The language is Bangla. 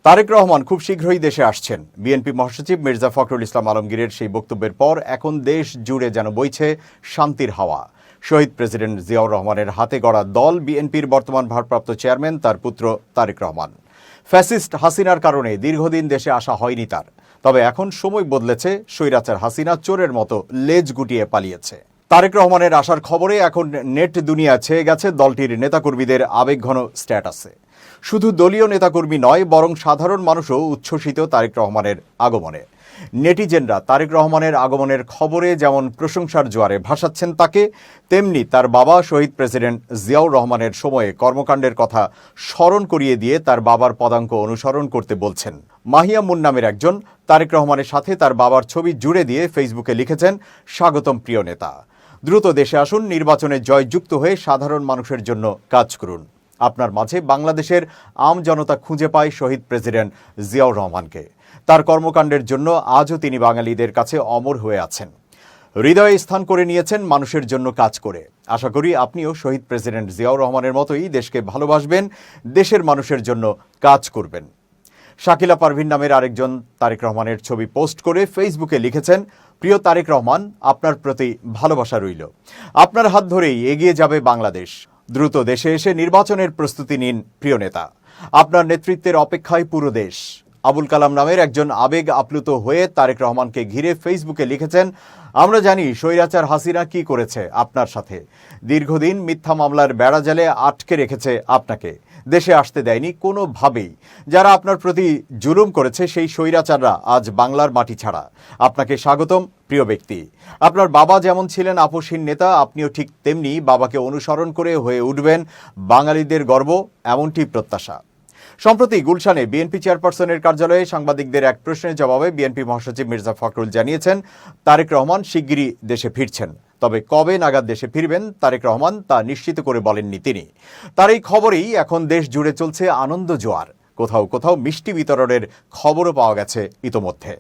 তারেক রহমান খুব শীঘ্রই দেশে আসছেন। বিএনপি মহাসচিব মির্জা ফখরুল ইসলাম আলমগীরের সেই বক্তব্যের পর এখন দেশ জুড়ে যেন বইছে শান্তির হাওয়া। শহীদ প্রেসিডেন্ট জিয়াউর রহমানের হাতে গড়া দল বিএনপির বর্তমান ভারপ্রাপ্ত চেয়ারম্যান তার পুত্র তারেক রহমান। ফ্যাসিস্ট হাসিনার কারণে দীর্ঘদিন দেশে আসা হয়নি তার, তবে এখন সময় বদলেছে। স্বৈরাচার হাসিনা চোরের মতো লেজ গুটিয়ে পালিয়েছে। তারেক রহমানের আসার খবরে এখন নেট দুনিয়া ছেয়ে গেছে দলটির নেতাকর্মীদের আবেগঘন স্ট্যাটাসে। শুধু দলীয় নেতাকর্মী নয়, বরং সাধারণ মানুষও উচ্ছ্বসিত তারেক রহমানের আগমনে। নেটিজেনরা তারেক রহমানের আগমনের খবরে যেমন প্রশংসার জোয়ারে ভাসাচ্ছেন তাকে, তেমনি তার বাবা শহীদ প্রেসিডেন্ট জিয়াউর রহমানের সময়ে কর্মকাণ্ডের কথা স্মরণ করিয়ে দিয়ে তার বাবার পদাঙ্ক অনুসরণ করতে বলছেন। মাহিয়া মুন নামের একজন তারেক রহমানের সাথে তার বাবার ছবি জুড়ে দিয়ে ফেসবুকে লিখেছেন, স্বাগতম প্রিয় নেতা, দ্রুত দেশে আসুন, নির্বাচনে জয়যুক্ত হয়ে সাধারণ মানুষের জন্য কাজ করুন। আপনার মাঝে বাংলাদেশের আম জনতা খুঁজে পায় শহীদ প্রেসিডেন্ট জিয়াউর রহমানকে। তার কর্মকাণ্ডের জন্য আজও তিনি বাঙালিদের কাছে অমর হয়ে আছেন। হৃদয়ে স্থান করে নিয়েছেন মানুষের জন্য কাজ করে। আশা করি আপনিও শহীদ প্রেসিডেন্ট জিয়াউর রহমানের মতোই দেশকে ভালোবাসবেন, দেশের মানুষের জন্য কাজ করবেন। শাকিলা পারভিন নামের আরেকজন তারেক রহমানের ছবি পোস্ট করে ফেসবুকে লিখেছেন, প্রিয় তারেক রহমান, আপনার প্রতি ভালোবাসা রইল। আপনার হাত ধরেই এগিয়ে যাবে বাংলাদেশ। দ্রুত দেশে এসে নির্বাচনের প্রস্তুতি নিন প্রিয় নেতা। আপনার নেতৃত্বের অপেক্ষায় পুরো দেশ। আবুল কালাম নামের একজন আবেগ আপ্লুত হয়ে তারেক রহমানকে ঘিরে ফেসবুকে লিখেছেন, আমরা জানি স্বৈরাচার হাসিনা কি করেছে আপনার সাথে। দীর্ঘদিন মিথ্যা মামলার বেড়াজালে আটকে রেখেছে আপনাকে, দেশে আসতে দেয়নি কোনোভাবেই। যারা আপনার প্রতি জুলুম করেছে সেই স্বৈরাচাররা আজ বাংলার মাটি ছাড়া। আপনাকে স্বাগতম প্রিয় ব্যক্তি। আপনার বাবা যেমন ছিলেন আপসহীন নেতা, আপনিও ঠিক তেমনি বাবাকে অনুসরণ করে হয়ে উঠবেন বাঙালিদের গর্ব, এমনটি প্রত্যাশা। সম্প্রতি গুলশানে বিএনপি চেয়ারপারসনের কার্যালয়ে সাংবাদিকদের এক প্রশ্নের জবাবে বিএনপি মহাসচিব মির্জা ফখরুল জানিয়েছেন, তারেক রহমান শিগগিরই দেশে ফিরছেন। তবে কবে নাগাদ দেশে ফিরবেন তারেক রহমান তা নিশ্চিত করে বলেননি তিনি। তার এই খবরেই এখন দেশ জুড়ে চলছে আনন্দ জোয়ার। কোথাও কোথাও মিষ্টি বিতরণের খবরও পাওয়া গেছে ইতোমধ্যে।